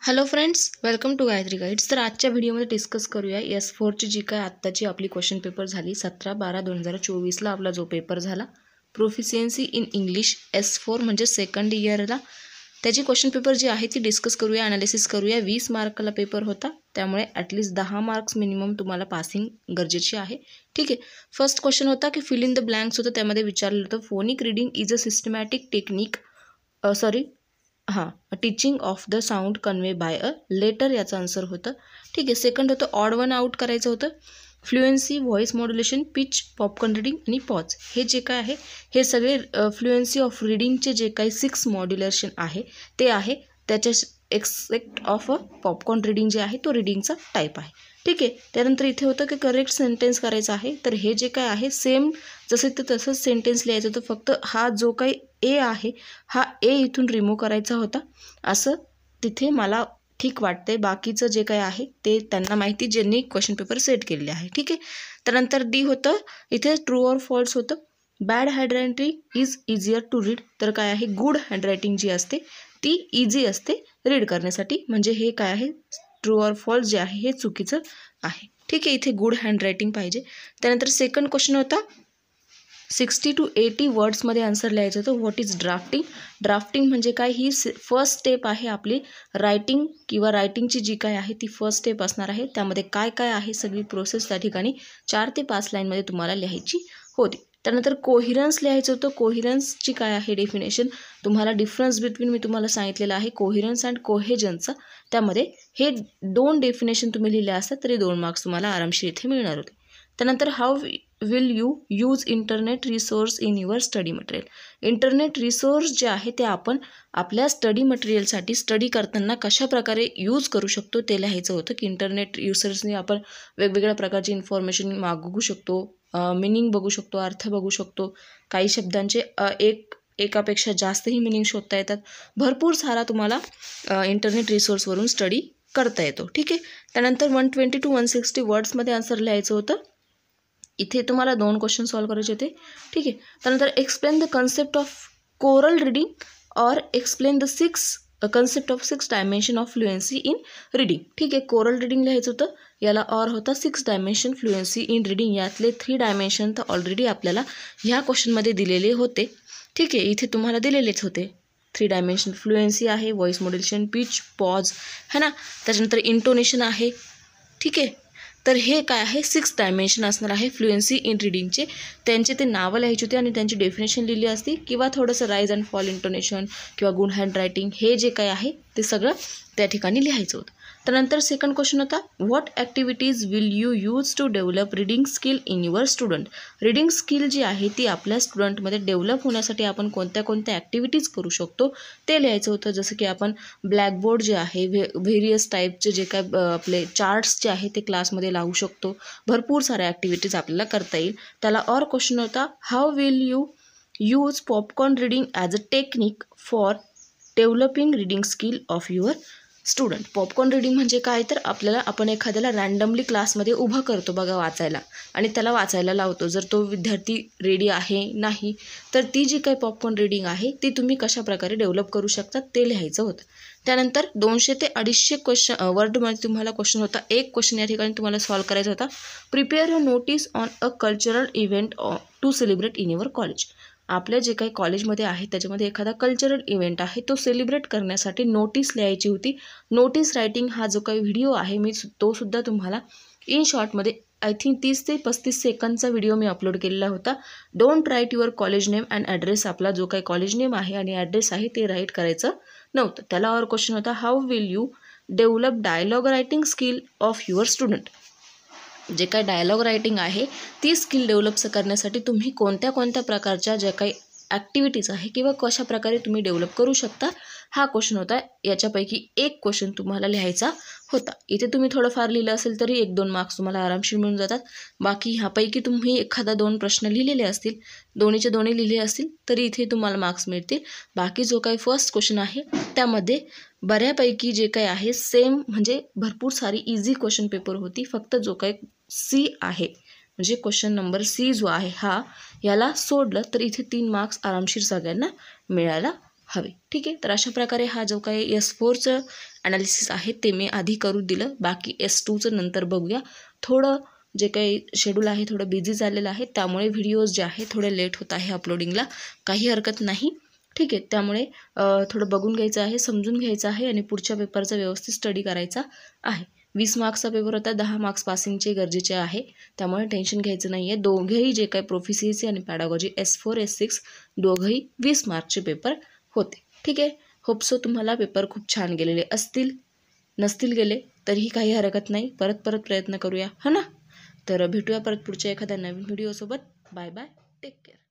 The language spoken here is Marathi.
Hello friends, welcome to Gayatri guides. तर आजच्या व्हिडिओमध्ये डिस्कस करूया S4ची जी काय आत्ताची आपली क्वेश्चन पेपर झाली 17/12/2024ला आपला जो पेपर झाला प्रोफिशियन्सी इन इंग्लिश S4 म्हणजे सेकंड इयरला त्याची क्वेश्चन पेपर जी आहे ती डिस्कस करूया, ॲनालिसिस करूया. 20 मार्काला पेपर होता, त्यामुळे ॲटलिस्ट 10 मार्क्स मिनिमम तुम्हाला पासिंग गरजेची आहे. ठीक आहे. फर्स्ट क्वेश्चन होता की फिल इन द ब्लँक्स होतं, त्यामध्ये विचारलं होतं phonic reading is a systematic technique teaching of the sound convey by a letter, याचं आन्सर होतं. ठीक आहे. सेकंड होतं ऑड वन आउट करायचं होतं. Fluency, voice modulation, pitch, popcorn reading आणि पॉज, हे जे काय आहे हे सगळे फ्लुएन्सी ऑफ रिडिंगचे जे काही 6 मॉड्युलेशन आहे ते आहे. त्याच्या except of a popcorn reading जे आहे तो रिडिंगचा टाईप आहे. ठीक आहे. त्यानंतर इथे होतं की करेक्ट सेंटेन्स करायचं आहे. तर हे जे काय आहे सेम जसं तर तसंच सेंटेन्स लिहायचं होतं, फक्त हा जो काही ए आहे हा ए इथून रिमूव्ह करायचा होता, असं तिथे मला ठीक वाटतंय. बाकीचं जे काय आहे ते त्यांना माहिती ज्यांनी क्वेश्चन पेपर सेट केलेले आहे. ठीक आहे. त्यानंतर डी होतं, इथे ट्रू ऑर फॉल्स होतं. Bad handwriting is easier to read, तर काय आहे गुड हँडरायटिंग जी असते ती इझी असते रीड करण्यासाठी, म्हणजे हे काय आहे ट्रू ऑर फॉल्स जे आहे हे चुकीचं आहे. ठीक आहे. इथे गुड हँडरायटिंग पाहिजे. त्यानंतर सेकंड क्वेश्चन होता 60 to 80 वर्ड्समध्ये आन्सर लिहायचं होतं. What is drafting. ड्राफ्टिंग म्हणजे काय, ही फर्स्ट स्टेप आहे आपली रायटिंग किंवा रायटिंगची जी काय आहे ती फर्स्ट स्टेप असणार आहे. त्यामध्ये काय काय आहे सगळी प्रोसेस त्या ठिकाणी 4 ते 5 लाईनमध्ये तुम्हाला लिहायची होती. त्यानंतर कोहिरन्स लिहायचं होतं. कोहिरन्सची काय आहे डेफिनेशन, तुम्हाला डिफरन्स बिटवीन मी तुम्हाला सांगितलेलं आहे कोहिरन्स अँड कोहेजनचं, त्यामध्ये हे 2 डेफिनेशन तुम्ही लिहिले असतात तरी 2 मार्क्स तुम्हाला आरामशीर इथे मिळणार होते. त्यानंतर how will you use internet resource in your study material. Internet resource जे आहे ते आपण आपल्या स्टडी मटेरियलसाठी स्टडी करताना कशा प्रकारे यूज करू शकतो ते लिहायचं होतं. की इंटरनेट रिसोर्सने आपण वेगवेगळ्या प्रकारची इन्फॉर्मेशन मागवू शकतो, मिनिंग बघू शकतो, अर्थ बघू शकतो, काही शब्दांचे एकापेक्षा जास्तही मिनिंग शोधता येतात. भरपूर सारा तुम्हाला इंटरनेट रिसोर्सवरून स्टडी करता येतो. ठीक आहे. त्यानंतर 120 to 160 वर्ड्समध्ये आन्सर लिहायचं होतं. इथे तुम्हाला 2 क्वेश्चन सॉल्व करायचे होते. ठीक आहे. त्यानंतर explain the concept of choral reading और explain the 6 concept of 6 dimension of fluency in reading. ठीक आहे. कोरल रिडिंग लिहायचं होतं, याला और होता 6 डायमेन्शन फ्लुएन्सी इन रिडिंग. यातले 3 डायमेन्शन तर ऑलरेडी आपल्याला ह्या क्वेश्चनमध्ये दिलेले होते. ठीक आहे. इथे तुम्हाला दिलेलेच होते. 3 डायमेन्शन फ्लुएन्सी आहे, व्हॉइस मॉड्युलेशन, पिच, पॉज है ना. त्याच्यानंतर इंटोनेशन आहे. ठीक आहे. तर हे काय आहे 6 डायमेन्शन असणार आहे फ्लुएन्सी इन रिडिंगचे. त्यांचे ते नावं लिहायचे होते आणि त्यांची डेफिनेशन लिहिली असती, किंवा थोडंसं राईज अँड फॉल इंटोनेशन किंवा गुड हँड रायटिंग हे जे काय आहे ते सगळं त्या ठिकाणी लिहायचं होतं. त्यानंतर सेकंड क्वेश्चन होता what activities will you use to develop reading skill in your student. Reading skill जी आहे ती आपल्या स्टुडंटमध्ये डेव्हलप होण्यासाठी आपण कोणत्या कोणत्या ॲक्टिव्हिटीज करू शकतो ते लिहायचं होतं. जसं की आपण ब्लॅकबोर्ड जे आहे व्हेरियस टाईपचे जे काय आपले चार्ट्स जे आहे ते क्लासमध्ये लावू शकतो. भरपूर साऱ्या ॲक्टिव्हिटीज आपल्याला करता येईल. त्याला और क्वेश्चन होता how will you use popcorn reading as a technique for developing reading skill of your student. Popcorn reading म्हणजे काय, तर आपण एखाद्याला रँडमली क्लासमध्ये उभं करतो बघा वाचायला आणि त्याला वाचायला लावतो. जर तो विद्यार्थी रेडी आहे नाही तर ती जी काही पॉपकॉर्न रिडिंग आहे ती तुम्ही कशा प्रकारे डेव्हलप करू शकता ते लिहायचं होतं. त्यानंतर 200 ते 250 वर्डमध्ये तुम्हाला क्वेश्चन होता. एक क्वेश्चन या ठिकाणी तुम्हाला सॉल्व करायचा होता. Prepare a notice on a cultural event to celebrate in your college. आपल्या जे काही कॉलेजमध्ये आहे त्याच्यामध्ये एखादा कल्चरल इव्हेंट आहे तो सेलिब्रेट करण्यासाठी नोटीस लिहायची होती. नोटीस रायटिंग हा जो काही व्हिडिओ आहे तो सुद्धा तुम्हाला इन शॉर्टमध्ये आय थिंक 30 ते 35 सेकंदचा व्हिडिओ मी अपलोड केलेला होता. Don't write your college name and address. आपला जो काही कॉलेज नेम आहे आणि ॲड्रेस आहे ते राईट करायचं नव्हतं. त्याला और क्वेश्चन होता how will you develop dialogue writing skill of your student. जे काही डायलॉग रायटिंग आहे ती स्किल डेव्हलप करण्यासाठी तुम्ही कोणत्या कोणत्या प्रकारच्या ज्या काही ॲक्टिव्हिटीज आहे किंवा कशा प्रकारे तुम्ही डेव्हलप करू शकता हा क्वेश्चन होता. याच्यापैकी एक क्वेश्चन तुम्हाला लिहायचा होता. इथे तुम्ही थोडंफार लिहिलं असेल तरी 1-2 मार्क्स तुम्हाला आरामशीर मिळून जातात. बाकी ह्यापैकी तुम्ही एखादा 2 प्रश्न लिहिलेले असतील, दोन्हीचे दोन्ही लिहिले असतील तरी इथे तुम्हाला मार्क्स मिळतील. बाकी जो काही फर्स्ट क्वेश्चन आहे त्यामध्ये बऱ्यापैकी जे काही आहे सेम म्हणजे भरपूर सारी इझी क्वेश्चन पेपर होती. फक्त जो काही सी आहे म्हणजे क्वेश्चन नंबर सी जो आहे याला सोडलं तर इथे 3 मार्क्स आरामशीर सगळ्यांना मिळायला हवे. ठीक आहे. तर अशा प्रकारे हा जो काही S4चं ॲनालिसिस आहे ते मी आधी करू दिलं. बाकी S2चं नंतर बघूया. थोडं जे काही शेड्यूल आहे थोडं बिझी झालेलं आहे, त्यामुळे व्हिडिओज जे आहे थोडे लेट होत आहे अपलोडिंगला. काही हरकत नाही, ठीक आहे. त्यामुळे थोडं बघून घ्यायचं आहे, समजून घ्यायचं आहे आणि पुढच्या पेपरचा व्यवस्थित स्टडी करायचा आहे. 20 मार्क्सचा पेपर होता, 10 मार्क्स पासिंगचे गरजेचे आहे, त्यामुळे टेन्शन घ्यायचं नाही आहे. दोघेही जे काही प्रोफिशियन्सी आणि पॅडागॉजी S4 S6 दोघंही 20 मार्क्सचे पेपर होते, ठीक आहे. होप सो तुम्हाला पेपर खूप छान गेलेले असतील. नसतील गेले तरीही काही हरकत नाही, परत प्रयत्न करूया, हा ना. तर भेटूया परत पुढच्या एखाद्या नवीन व्हिडिओसोबत. Bye bye, take care.